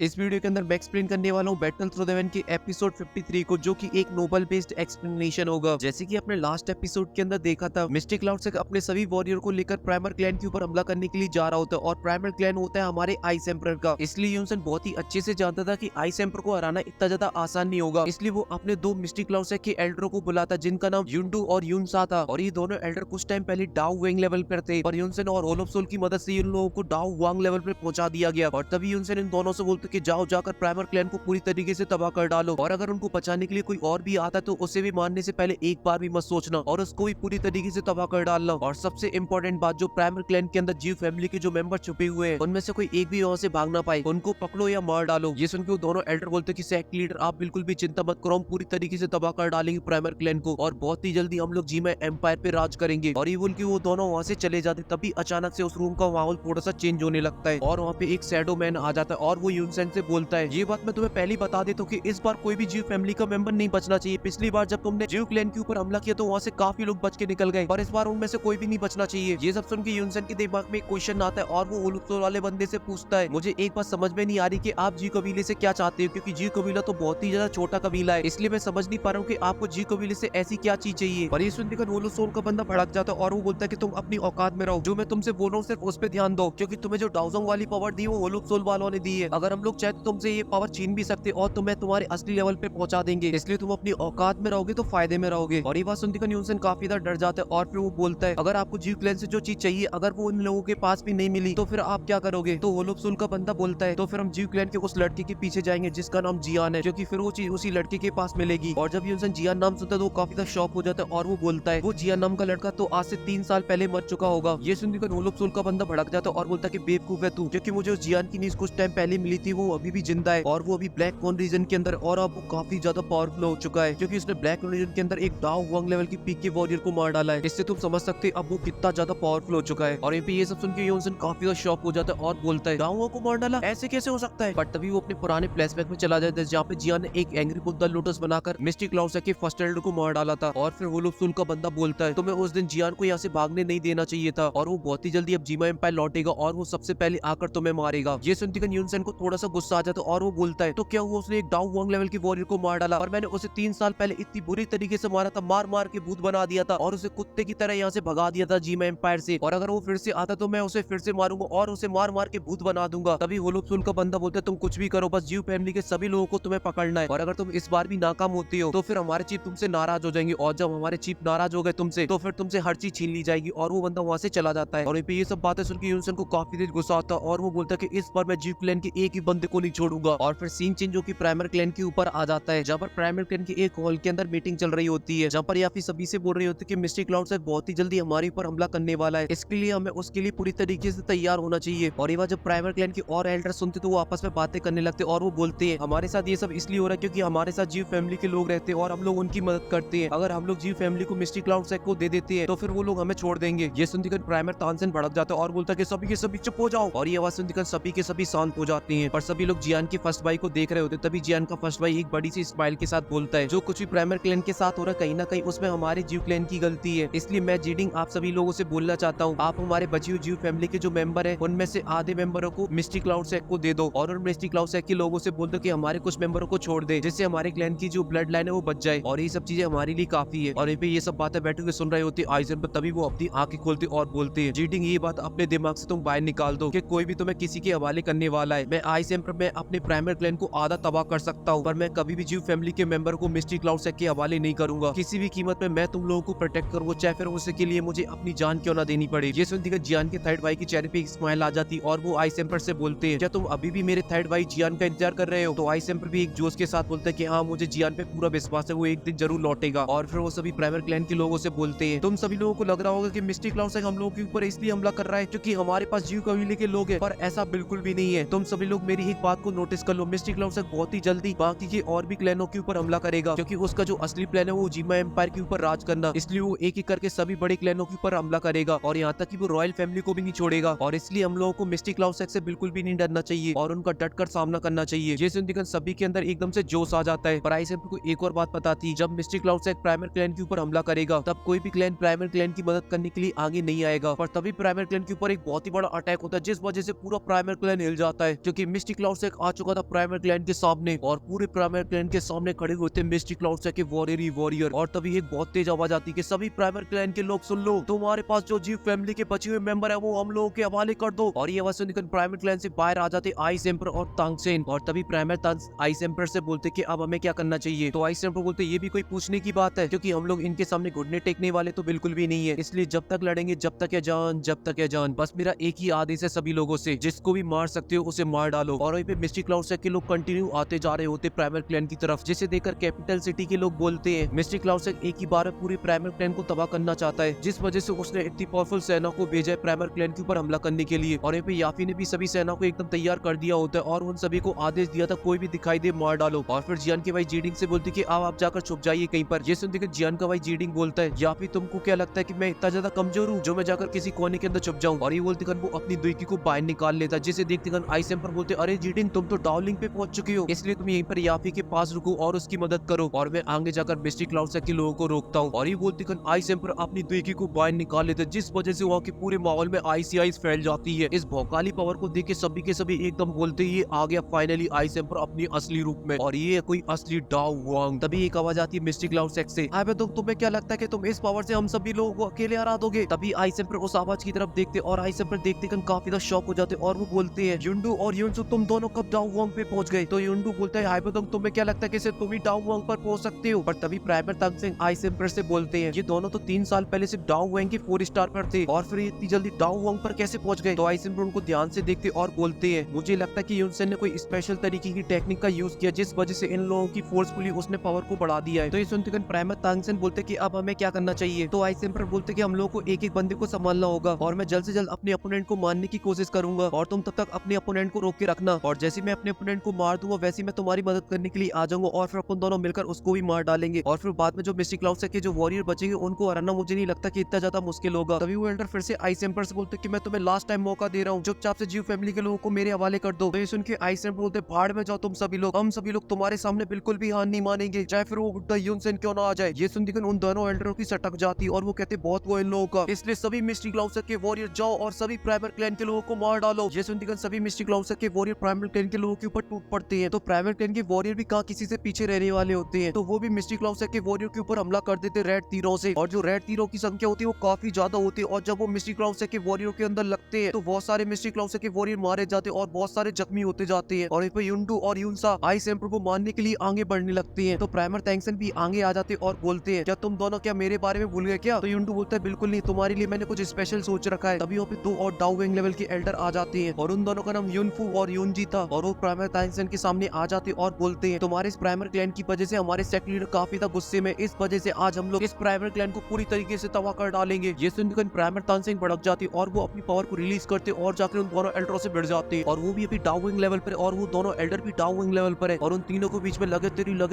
इस वीडियो के अंदर मैं एक्सप्लेन करने वाला हूँ बैटल थ्रू द हेवन के एपिसोड 53 को, जो कि एक नोबल बेस्ड एक्सप्लेनेशन होगा। जैसे कि अपने लास्ट एपिसोड के अंदर देखा था, मिस्टिक क्लाउड से अपने सभी वॉरियर को लेकर प्राइमर क्लैन के ऊपर हमला करने के लिए जा रहा होता है, और प्राइमर क्लैन होता है हमारे आइस एम्परर का। इसलिए यूनसन बहुत ही अच्छे से जानता था कि आइस एम्परर को हराना इतना ज्यादा आसान नहीं होगा। इसलिए वो अपने दो मिस्टिक क्लाउड के एल्डरों को बुलाता, जिनका नाम युंडू और यूनसा था। और ये दोनों एल्डर कुछ टाइम पहले डाउ वेंग लेवल पर थे, और यूनसन और होल ऑफ सोल की मदद से इन लोगों को डाउ वांग लेवल पर पहुंचा दिया गया। और तभी यूनसन इन दोनों से बोलते कि जाओ जाकर प्राइमर क्लैन को पूरी तरीके से तबाह कर डालो, और अगर उनको बचाने के लिए कोई और भी आता तो उसे भी मारने से पहले एक बार भी मत सोचना, और उसको भी पूरी तरीके से तबाह कर डालना। और सबसे इंपॉर्टेंट बात, जो प्राइमर क्लैन के अंदर जीव फैमिली के जो मेंबर छुपे हुए हैं, उनमें से कोई एक भी वहां से भाग ना पाए, उनको पकड़ो या मार डालो। ये सुन के वो दोनों एल्डर बोलते कि सेक्ट लीडर आप बिल्कुल भी चिंता मत करो, हम पूरी तरीके से तबाह कर डालेंगे प्राइमर क्लैन को, और बहुत ही जल्दी हम लोग जीमा एम्पायर पे राज करेंगे। और ये बोल के वो दोनों वहां से चले जाते, तभी अचानक से उस रूम का माहौल थोड़ा सा चेंज होने लगता है, और वहाँ पे एक शैडो मैन आ जाता है, और वो यूनसेंट से बोलता है, ये बात मैं तुम्हें पहले बता देता हूँ कि इस बार कोई भी जीव फैमिली का मेंबर नहीं बचना चाहिए। पिछली बार जब तुमने जीव क्लैन के ऊपर हमला किया तो वहाँ से काफी लोग बच के निकल गए, और इस बार उनमें से कोई भी नहीं बचना चाहिए। ये सब सुन के यूनसेंट के दिमाग में एक क्वेश्चन आता है, और वो उलूसोल वाले बंदे से पूछता है, मुझे एक बात समझ में नहीं आ रही कि आप जीव कबीले से क्या चाहते हो, क्योंकि जीव कबीला तो बहुत ही ज्यादा छोटा कबीला है, इसलिए मैं समझ नहीं पा रहा हूँ कि आपको जीव कबीले से ऐसी क्या चीज चाहिए। और ये सुनते कर उलूसोल का बंदा भड़क जाता है, और वो बोलता है कि तुम अपनी औकात में रहो, जो मैं तुमसे बोल रहा हूँ सिर्फ उस पर ध्यान दो, क्योंकि तुम्हें जो डाउजोंग वाली पावर दी वो उलूसोल वालों ने दी है। अगर हम लोग चाहे तो तुमसे ये पावर छीन भी सकते, और तुम्हें तुम्हारे असली लेवल पे पहुंचा देंगे, इसलिए तुम अपनी औकात में रहोगे तो फायदे में रहोगे। और ये बात सुनते कर यूनसन काफी ज्यादा डर जाता है, और फिर वो बोलता है, अगर आपको जीव क्लैन से जो चीज चाहिए अगर वो इन लोगों के पास भी नहीं मिली तो फिर आप क्या करोगे। तो होलोप्सुल का बंदा बोलता है, तो फिर हम जीव क्लैन के उस लड़के के पीछे जाएंगे जिसका नाम जियान है, क्योंकि फिर वो चीज उसी लड़के के पास मिलेगी। और जब यूनसन जियान नाम सुनता है तो वो काफी ज्यादा शॉक हो जाता है, और वो बोलता है, वो जियान नाम का लड़का तो आज से 3 साल पहले मर चुका होगा। ये सुनकर होलोप्सुल का बंदा भड़क जाता है, और बोलता है कि बेवकूफ है तू, क्योंकि मुझे उस जियान की न्यूज कुछ टाइम पहले मिली थी, वो अभी भी जिंदा है, और वो अभी ब्लैक कॉन रीजन के अंदर, और अब वो काफी ज्यादा पावरफुल हो चुका है, क्योंकि उसने ब्लैक कॉन रीजन के अंदर एक डाउ वांग लेवल की पीक के वॉरियर को मार डाला है। इससे तुम समझ सकते अब वो कितना ज्यादा पावरफुल हो चुका है। और ये सब सुन के यूनसन काफी ज्यादा शॉक हो जाता है, और बोलता है, डाउओं को मार डाला, ऐसे कैसे हो सकता है। बट तभी वो अपने पुराने फ्लैशबैक में चला जाता है, जहाँ पे जियान ने एक एंग्री बुद्धा लोटस बनाकर मिस्टिक क्लाउड के फर्स्ट एल्डर को मार डाला था। और फिर होलोप्सुल का बंदा बोलता है, तुम्हें उस दिन जियान को यहाँ से भागने नहीं देना चाहिए था, और वो बहुत ही जल्दी अब जीमा एम्पायर लौटेगा, और वो सबसे पहले आकर तुम्हें मारेगा। ये सुनते कर यूनसन को थोड़ा सा गुस्सा आ जाता है, और वो बोलता है, तो क्या हुआ, उसने एक डाउ वांग लेवल के वॉरियर को मार डाला, और मैंने उसे 3 साल पहले इतनी बुरी तरीके से मारा था, मार मार के भूत बना दिया था, और उसे कुत्ते की तरह यहाँ से भगा दिया था जीमा एम्पायर से, और अगर वो फिर से आता तो मैं उसे फिर से मारूंगा और उसे मार मार के भूत बना दूंगा। तभी होलोप्सुल का बंदा बोलता है, तुम कुछ भी करो, बस जीव फैमिली के सभी लोगों को तुम्हें पकड़ना है, और अगर तुम इस बार भी नाकाम होती हो तो फिर हमारे चीफ तुमसे नाराज हो जाएंगे, और जब हमारे चीफ नाराज हो गए तुमसे तो फिर तुमसे हर चीज छीन ली जाएगी। और वो बंदा वहां से चला जाता है, और ये सब बातें सुनकर यूनसन को काफी तेज गुस्सा आता है, और वो बोलता है कि इस बार मैं जीव क्लैन के एक ही बंदे को नहीं छोड़ूंगा। और फिर सीन चेंज जो कि प्राइमर क्लैन के ऊपर आ जाता है, जहाँ पर प्राइमर क्लैन की एक हॉल के अंदर मीटिंग चल रही होती है, जहाँ पर या फिर सभी से बोल रही होती है कि मिस्टिक क्लाउड से बहुत ही जल्दी हमारे ऊपर हमला करने वाला है, इसके लिए हमें उसके लिए पूरी तरीके से तैयार होना चाहिए। और ये बात जब प्राइमर क्लैन की और एल्डर सुनते तो वो आपस में बातें करने लगते, और वो बोलते हैं, हमारे साथ ये सब इसलिए हो रहा है क्योंकि हमारे साथ जीव फैमिली के लोग रहते हैं, और हम लोग उनकी मदद करते हैं। अगर हम लोग जीव फैमिली को मिस्टिक क्लाउड सेक को दे देते हैं तो फिर वो लोग हमें छोड़ देंगे। ये सुनकर प्राइमर तानसेन भड़क जाता है, और बोलता है कि सभी के सभी चुप हो जाओ। और ये आवाज सुनकर सभी के सभी शांत हो जाते हैं, पर सभी लोग जियान के फर्स्ट भाई को देख रहे होते। तभी जियान का फर्स्ट भाई एक बड़ी सी स्माइल के साथ बोलता है, जो कुछ भी प्राइमर क्लैन के साथ हो रहा है कहीं ना कहीं उसमें हमारे जीव क्लैन की गलती है, इसलिए मैं जीडिंग आप सभी लोगों से बोलना चाहता हूँ, आप हमारे बची हुई जीव फैमिली के जो मेंबर है उनमें से आधे मेंबरों को मिस्टिक क्लाउड सेक को दे दो, और उन मिस्टिक क्लाउड सेक के लोगों से बोल दो कि हमारे कुछ मेंबरों को छोड़ दे, जिससे हमारे क्लैन की जो ब्लड लाइन है वो बच जाए, और ये सब चीजें हमारे लिए काफी है। और ये सब बातें बैठे हुए सुन रहे होती है आइजन पर, तभी वो अपनी आंखें खोलती और बोलती है, जीडिंग ये बात अपने दिमाग से तुम बाहर निकाल दो कि कोई भी तुम्हें किसी के हवाले करने वाला है। मैं आइस एम्पर में अपने प्राइमर क्लैन को आधा तबाह कर सकता हूँ, पर मैं कभी भी जीव फैमिली के मेंबर को मिस्टिक क्लाउड सेक के हवाले नहीं करूंगा। किसी भी कीमत में मैं तुम लोगों को प्रोटेक्ट करूंगा, चाहे फिर उसके लिए मुझे अपनी जान क्यों ना देनी पड़े। ये सुनकर जियान के थर्ड भाई के चेहरे पे एक स्माइल आ जाती, और वो आइस एम्पर से बोलते हैं, क्या तुम अभी भी मेरे थर्ड भाई जियान का इंतजार कर रहे हो। तो आइस एम्पर भी एक जोश के साथ बोलते हैं कि हाँ, मुझे जियान पे पूरा विश्वास है, वो एक दिन जरूर लौटेगा। और फिर वो सभी प्राइमर क्लैन के लोगों से बोलते हैं, तुम सभी लोगों को लग रहा होगा कि मिस्टिक क्लाउड सेक हम लोगों के ऊपर इसलिए हमला कर रहा है क्योंकि हमारे पास जीव कबीले के लोग हैं, पर ऐसा बिल्कुल भी नहीं है। तुम सभी लोग मेरी एक बात को नोटिस कर लो, मिस्टिक क्लाउड सेक बहुत ही जल्दी बाकी के और भी क्लैनों के ऊपर हमला करेगा, क्योंकि उसका जो असली प्लान है वो जीमा एम्पायर के ऊपर राज करना, इसलिए वो एक एक करके सभी बड़े क्लैनों के ऊपर हमला करेगा, और यहाँ तक कि वो रॉयल फैमिली को भी नहीं छोड़ेगा। और इसलिए हम लोगों को मिस्टिक क्लाउड सेक से बिल्कुल भी नहीं डरना चाहिए, और उनका डटकर सामना करना चाहिए। ये सुनकर सभी के अंदर एकदम से जोश आ जाता है। पर आइस एम्पर को एक और बात पता थी, जब मिस्टिक क्लाउड सेक प्राइमर क्लैन के ऊपर हमला करेगा तब कोई भी क्लैन प्राइमर क्लैन की मदद करने के लिए आगे नहीं आएगा, पर तभी प्राइमर क्लैन के ऊपर एक बहुत ही बड़ा अटैक होता है, जिस वजह से पूरा प्राइमर क्लैन हिल जाता है, क्योंकि मिस्टिक मिस्टिक क्लाउडसेक आ चुका था प्राइमर क्लैन के सामने और पूरे प्राइमर क्लैन के सामने खड़े हुए थे मिस्टिक क्लाउडसेक के वॉरियर। और तभी एक बहुत तेज आवाज आती कि सभी प्राइमर क्लैन के लोग सुन लो, तुम्हारे पास जो जीव फैमिली के बचे हुए मेंबर है वो हम लोगों के हवाले कर दो। और ये आवाज सुनकर प्राइमर क्लैन से बाहर आ जाते आइस एम्पर और तांगसेन। और तभी प्राइमर आइस एम्पर से बोलते कि अब हमें क्या करना चाहिए। तो आइस एम्पर बोलते ये भी कोई पूछने की बात है, क्योंकि हम लोग इनके सामने घुटने टेकने वाले तो बिल्कुल भी नहीं है, इसलिए जब तक लड़ेंगे जब तक है जान। बस मेरा एक ही आदेश है सभी लोगों से, जिसको भी मार सकते हो उसे मार डालो। और वहीं पे मिस्टिक क्लाउडसेक के लोग कंटिन्यू आते जा रहे होते प्राइमर क्लैन की तरफ, जिसे देखकर कैपिटल सिटी के लोग बोलते हैं मिस्टिक क्लाउडसेक एक ही बार में पूरी प्राइमर क्लैन को तबाह करना चाहता है, जिस वजह से उसने इतनी पावरफुल सेना को भेजा है प्राइमर क्लैन के ऊपर हमला करने के लिए। और यहाँ पे याफी ने भी सभी सेना को एकदम तैयार कर दिया होता है और उन सभी को आदेश दिया था कोई भी दिखाई दे मार डालो। और फिर जियान के भाई जीडिंग से बोलती कि अब आप जाकर छुप जाइए कहीं पर। ये सुनते जियान का भाई जीडिंग बोलता है याफी तुमको क्या लगता है कि मैं इतना ज्यादा कमजोर हूँ जो मैं जाकर किसी कोने के अंदर छुप जाऊँ। और ये बोलते वो अपनी दुईकी को बाहर निकाल लेता है, जिसे देखते आइस एम्पर बोलते अरे जीडिंग तुम तो डाउनलिंग पे पहुंच चुकी हो, इसलिए तुम यहीं पर याफी के पास रुको और उसकी मदद करो और मैं आगे जाकर मिस्टिक क्लाउडसेक के लोगों को रोकता हूँ। और ये बोलते आइस एम्पर अपनी दुईकी को बाहर निकाल लेते हैं, जिस वजह से वहाँ के पूरे माहौल में आइस ही आइस फैल जाती है। इस भौकाली पावर को देख के सभी एकदम बोलते ये आ गया फाइनली आइस एम्पर अपनी असली रूप में, और ये कोई असली डाउ वांग। तभी एक आवाज आती है मिस्टिक क्लाउडसेक से, अबे तुम्हें क्या लगता है कि तुम इस पावर से हम सभी लोगों को अकेले हरा दोगे। तभी आइस एम्पर उस आवाज की तरफ देखते और आइस एम्पर देखते काफी ज्यादा शॉक हो जाते और वो बोलते हैं युंडू और युनसु तुम दोनों कब डाउ वांग पे पहुंच गए। तो युंडू बोलता है हाइबोदोंग तुम्हें क्या लगता है कि सिर्फ तुम ही डाउ वांग पर पहुंच सकते हो। पर तभी प्राइमर तांगसेन आइस एम्पर से बोलते हैं ये दोनों तो 3 साल पहले सिर्फ डाउ वांग के 4 स्टार पर थे और फिर इतनी जल्दी डाउ वांग पर कैसे पहुंच गए। तो आइस एम्पर उनको ध्यान से देखते और बोलते हैं मुझे लगता है कि युनसेन ने कोई स्पेशल तरीके की टेक्निक का यूज किया, जिस वजह से इन लोगों की फोर्सफुली उसने पावर को बढ़ा दिया है। तो ये सुनते प्राइमर तांगसेन बोलते कि अब हमें क्या करना चाहिए। तो आइस एम्पर बोलते कि हम लोगों को एक एक बंदे को संभालना होगा और मैं जल्द से जल्द अपने अपोनेंट को मारने की कोशिश करूंगा और तुम तब तक अपने अपोनेंट को रोक के रखना, और जैसे मैं अपने अपोनेंट को मार दूंगा वैसे मैं तुम्हारी मदद करने के लिए आ जाऊंगा और फिर अपन दोनों मिलकर उसको भी मार डालेंगे। और फिर बाद में जो मिस्टिक क्लाउडसेक के जो वॉरियर बचेंगे उनको हराना मुझे नहीं लगता कि इतना ज्यादा मुश्किल होगा। तभी वो एल्डर फिर से आइस एम्पर से बोलते कि मैं तुम्हें लास्ट टाइम मौका दे रहा हूँ, चुपचाप से जीव फैमिली के लोगों को मेरे हवाले कर दो। तो ये सुन के आइस एम्पर बोलते भाड़ में जाओ तुम सभी लोग, हम सभी लोग तुम्हारे सामने बिल्कुल भी हार नहीं मानेंगे, चाहे फिर वो बुड्ढा युनसेन क्यों ना आ जाए। ये सुन उन दोनों एल्डरों की सटक जाती और वो कहते बहुत वो इन लोगों का, इसलिए सभी मिस्टिक क्लाउडसेक के वॉरियर जाओ और सभी प्राइमर क्लैन के लोगों को मार डालो। ये सुन सभी मिस्टिक क्लाउडसेक के वॉरियर प्राइमर क्लैन के लोगों के ऊपर टूट पड़ते हैं। तो प्राइमर क्लैन के वॉरियर भी कहाँ किसी से पीछे रहने वाले होते हैं, तो वो भी मिस्टिक क्लाउडसेक के वॉरियर के ऊपर हमला कर देते रेड तीरों से। और जो रेड तीरों की संख्या होती है वो काफी ज्यादा होती है और जब वो मिस्टिक क्लाउडसेक के वॉरियर के अंदर लगते हैं तो बहुत सारे मिस्टिक क्लाउडसेक के वॉरियर मारे जाते हैं और बहुत सारे जख्मी होते जाते हैं। और इस पर युंडू और युनसा आइस एम्पर को मारने के लिए आगे बढ़ने लगते हैं। तो प्राइमर तांगसेन भी आगे आ जाते और बोलते हैं क्या तुम दोनों क्या मेरे बारे में भूल गए क्या। तो युंडू बोलता है बिल्कुल नहीं, तुम्हारे लिए मैंने कुछ स्पेशल सोच रखा है। तभी वहाँ पे 2 और डाउ वांग लेवल के एल्डर आ जाते हैं और उन दोनों का नाम युनफू और युनजी था और वो प्राइमर तांगसेन के सामने आ जाते और बोलते हैं तुम्हारे इस प्राइमर क्लैन की वजह से हमारे सेक्ट लीडर काफी था गुस्से में, इस वजह से आज हम लोग इस प्राइमर क्लैन को पूरी तरीके से तबाह कर डालेंगे। ये सुनकर प्राइमर तांगसेन भड़क जाती और वो अपनी पावर को रिलीज करते और जाकर उन दोनों एल्डरों से भिड़ जाते और वो भी अभी डाउ वांग लेवल पर और वो दोनों एल्डर भी डाउ वांग लेवल पर है और उन तीनों को बीच में लगे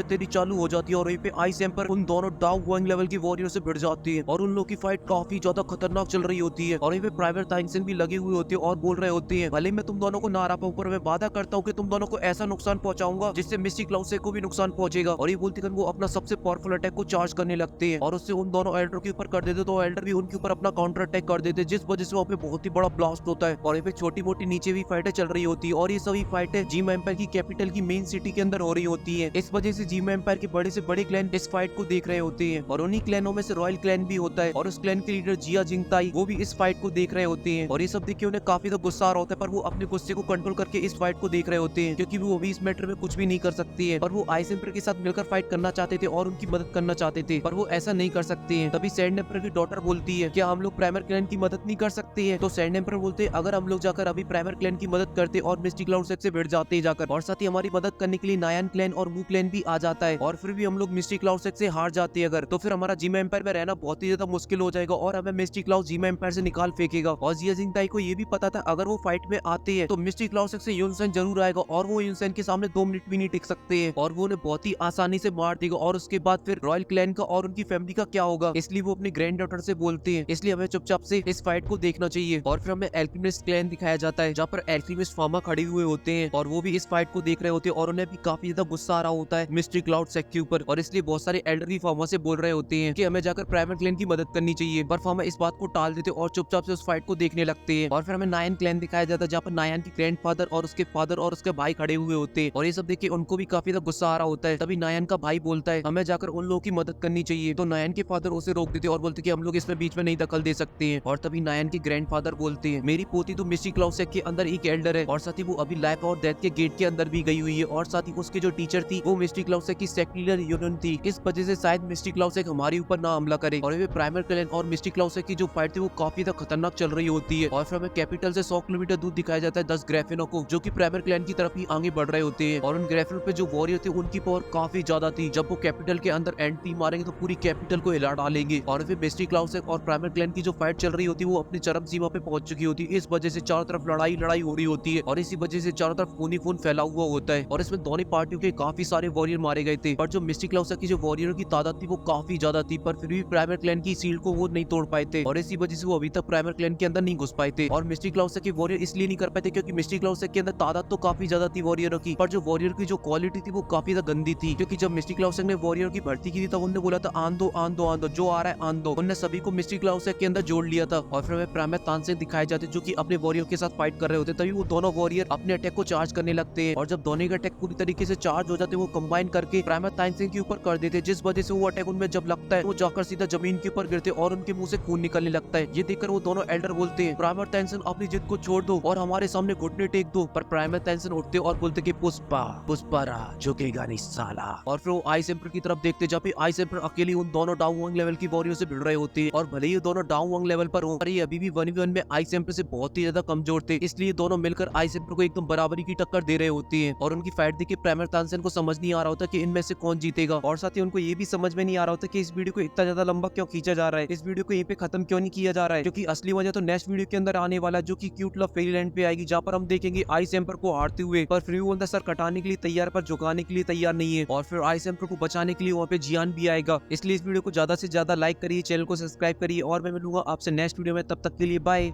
तेरी चालू हो जाती है। और वहीं पे आइस एम्पर उन दोनों डाउ वांग लेवल की वॉरियर से भिड़ जाती है और उन लोगों की फाइट काफी ज्यादा खतरनाक चल रही होती है। और वहीं पे प्राइमर तांगसेन भी लगे हुए होते हैं और बोल रहे होते हैं भले मैं तुम दोनों को ना हरा पाऊं पर मैं वादा करता हूँ कि तुम दोनों को ऐसा नुकसान पहुंचाऊंगा जिससे मिस्टिक क्लाउडसेक को भी नुकसान पहुंचेगा। और ये बोलते वो अपना सबसे पावरफुल अटैक को चार्ज करने लगते हैं और उससे उन दोनों एल्डर के ऊपर कर देते तो एल्डर भी उनके ऊपर अपना काउंटर अटैक कर देते, जिस वजह से वहाँ पे बहुत ही बड़ा ब्लास्ट होता है। और यहाँ पे छोटी मोटी नीचे भी फाइटें चल रही होती है और ये सभी फाइटें जीम एम्पायर की कैपिटल की मेन सिटी के अंदर हो रही होती है। इस वजह से जीम एम्पायर के बड़े से बड़े क्लैन इस फाइट को देख रहे होते हैं और उन्हीं क्लैनों में से रॉयल क्लैन भी होता है और उस क्लैन के लीडर जिया जिंगताई वो भी इस फाइट को देख रहे होते हैं। और ये सब देख के उन्हें काफी गुस्सा आ रहा होता है पर वो अपने गुस्से को कंट्रोल करके इस फाइट को देख रहे होते हैं क्योंकि वो अभी इस मैटर में कुछ भी नहीं कर सकती है। पर वो आइस एम्पर के साथ मिलकर फाइट करना चाहते थे और उनकी मदद करना चाहते थे पर वो ऐसा नहीं कर सकते हैं। तभी सैंड एम्पर की डॉटर बोलती है क्या हम लोग प्राइमर क्लैन की मदद नहीं कर सकते हैं। तो सैंड एम्पर बोलते हैं अगर हम लोग जाकर अभी प्राइमर क्लैन की मदद करते और मिस्टिक क्लाउडसेक से भिड़ जाते जाकर और साथ ही हमारी मदद करने के लिए नायान क्लैन और वू क्लैन भी आ जाता है और फिर भी हम लोग मिस्टिक क्लाउडसेक से हार जाते हैं अगर तो फिर हमारा जीम एम्पायर में रहना बहुत ही ज्यादा मुश्किल हो जाएगा और हमें मिस्टिक क्लाउड जीम एम्पायर से निकाल फेंकेगा। और जिया जिंगताई को ये भी पता था अगर वो फाइट में आते हैं तो मिस्टिक क्लाउडसेक से युनसेन जरूर आएगा और वो युनसेन के सामने 2 मिनट भी नहीं टिक सकते हैं और वो उन्हें बहुत ही आसानी से मार देगा। और उसके बाद फिर रॉयल क्लैन का और उनकी फैमिली का क्या होगा, इसलिए वो अपनी ग्रैंड डॉटर से बोलते हैं इसलिए हमें चुपचाप से इस फाइट को देखना चाहिए। और फिर हमें एल्केमिस्ट क्लैन दिखाया जाता है जहाँ पर एल्केमिस्ट फार्मा खड़े हुए होते हैं और वो भी इस फाइट को देख रहे होते हैं और उन्हें भी काफी ज्यादा गुस्सा आ रहा होता है मिस्टिक क्लाउडसेक के ऊपर और इसलिए बहुत सारे एल्डर भी फार्मा से बोल रहे होते हैं कि हमें जाकर प्राइमर क्लैन की मदद करनी चाहिए। पर फार्मा इस बात को टाल देते और चुपचाप से उस फाइट को देखने लगते हैं। और फिर हमें नायन क्लैन दिखाया जाता है जहाँ पर नायन की ग्रैंडफादर और और उसके फादर और उसके भाई खड़े हुए होते हैं और ये सब देख के उनको भी काफी ज्यादा गुस्सा आ रहा होता है। तभी नायन का भाई बोलता है हमें जाकर उन लोगों की मदद करनी चाहिए। तो नायन के फादर उसे रोक देते और बोलते कि हम लोग इसमें बीच में नहीं दखल दे सकते हैं। और तभी नायन के ग्रैंडफादर बोलते हैं मेरी पोती तो मिस्टी क्लाउसेक के अंदर एक एल्डर है और साथ ही वो अभी लाइफ और डेथ के गेट के अंदर भी गई हुई है और साथ ही उसके जो टीचर थी वो मिस्टी क्लाउसेक की सेक्युलर यूनियन थी। इस वजह से शायद मिस्टी क्लाउसेक हमारे ऊपर ना हमला करे। और वे प्राइमर क्लैन और मिस्टी क्लाउसेक की जो फाइट थी वो काफी ज्यादा खतरनाक चल रही होती है। और फिर हमें कैपिटल से 100 किलोमीटर दूर दिखाया जाता है 10 ग्रैफिनो को जो कि प्राइमर क्लैन की तरफ ही आगे बढ़ रहे होते हैं। और उन ग्रैफिनो पे जो वॉरियर थे उनकी पावर काफी ज्यादा थी। जब वो कैपिटल के अंदर एंट्री मारेंगे तो पूरी कैपिटल को हिला डालेंगे। और फिर मिस्टी क्लाउसेक और प्राइमर क्लैन की जो फाइट चल रही होती है वो अपनी चरम सीमा पे पहुंच चुकी होती है। इस वजह से चारों तरफ लड़ाई हो रही होती है और इसी वजह से चारों तरफ खून ही खून फैला हुआ होता है। और इसमें दोनों पार्टियों के काफी सारे वॉरियर मारे गए थे। पर जो मिस्टी क्लाउसेक की जो वॉरियरों की तादाद थी वो काफी ज्यादा थी, पर फिर भी प्राइमर क्लैन की सील्ड को वो नहीं तोड़ पाए थे और इसी वजह से वो अभी तक प्राइमर क्लैन के अंदर नहीं घुस पाए थे। और मिस्टी क्लाउसेक के वॉरियर इसलिए नहीं कर पाए थे क्योंकि मिस्टी क्लाउसेक के अंदर तादाद तो काफी ज्यादा थी वॉरियरों की, पर जो वॉरियर की जो क्वालिटी थी वो काफी ज्यादा गंदी थी। क्योंकि जब मिस्टी क्लाउसेक ने वॉरियर की भर्ती की थी तब उन्होंने बोला था आन दो जो आ रहा है आन दो। उन्होंने सभी को मिस्टी क्लाउसेक के अंदर जोड़ लिया था। और फिर हमें प्राइमर तानसेन दिखाए जाते जो कि अपने वॉरियर के साथ फाइट कर रहे होते। तभी वो दोनों वॉरियर अपने अटैक को चार्ज करने लगते हैं और जब दोनों के अटैक पूरी तरीके से चार्ज हो जाते हैं वो कंबाइन करके प्राइमर तानसेन के ऊपर कर देते, जिस वजह से वो अटैक उनमें जब लगता है वो जाकर सीधा जमीन के ऊपर गिरते और उनके मुंह से खून निकलने लगता है। ये देखकर वो दोनों एल्डर बोलते हैं प्राइमर तानसेन अपनी जिद को छोड़ दो और हमारे सामने घुटने टेक दो। पर प्राइमर तानसेन उठते और बोलते कि पुष्पा झुकेगा नहीं साला। और फिर वो आइस एम्पर की तरफ देखते जब भी आइस एम्पर अकेले उन दोनों डाउन लेवल की वॉरियर से भिड़ रहे होते हैं। और भले ही दोनों डाउन लेवल पर हो पर ये अभी भी 1v1 में आइस एम्पर से बहुत ही ज्यादा कमजोर थे, इसलिए दोनों मिलकर आइस एम्पर को एकदम बराबरी की टक्कर दे रहे होती है। और उनकी फाइट देखिए प्राइमर तानसेन को समझ नहीं आ रहा होता कि इनमें से कौन जीतेगा। और साथ ही उनको ये भी समझ में नहीं आ रहा होता कि इस वीडियो को इतना ज्यादा लंबा क्यों खींचा जा रहा है, इस वीडियो को यहीं पे खत्म क्यों नहीं किया जा रहा है। क्योंकि असली वजह तो नेक्स्ट वीडियो के अंदर आने वाला जो कि क्यूट लव फेरीलैंड पे आएगी, जहाँ पर हम देखेंगे आइस एम्पर को हारते हुए। पर फिर वो सर कटाने के लिए तैयार पर झुकाने के लिए तैयार नहीं है। और फिर आइस एम्पर को बचाने के लिए वहाँ पे जियान भी आएगा। इसलिए इस वीडियो को ज्यादा से ज्यादा लाइक करिए, चैनल को सब्सक्राइब करिए और मैं मिलूंगा आपसे नेक्स्ट वीडियो में। तब तक के लिए बाय।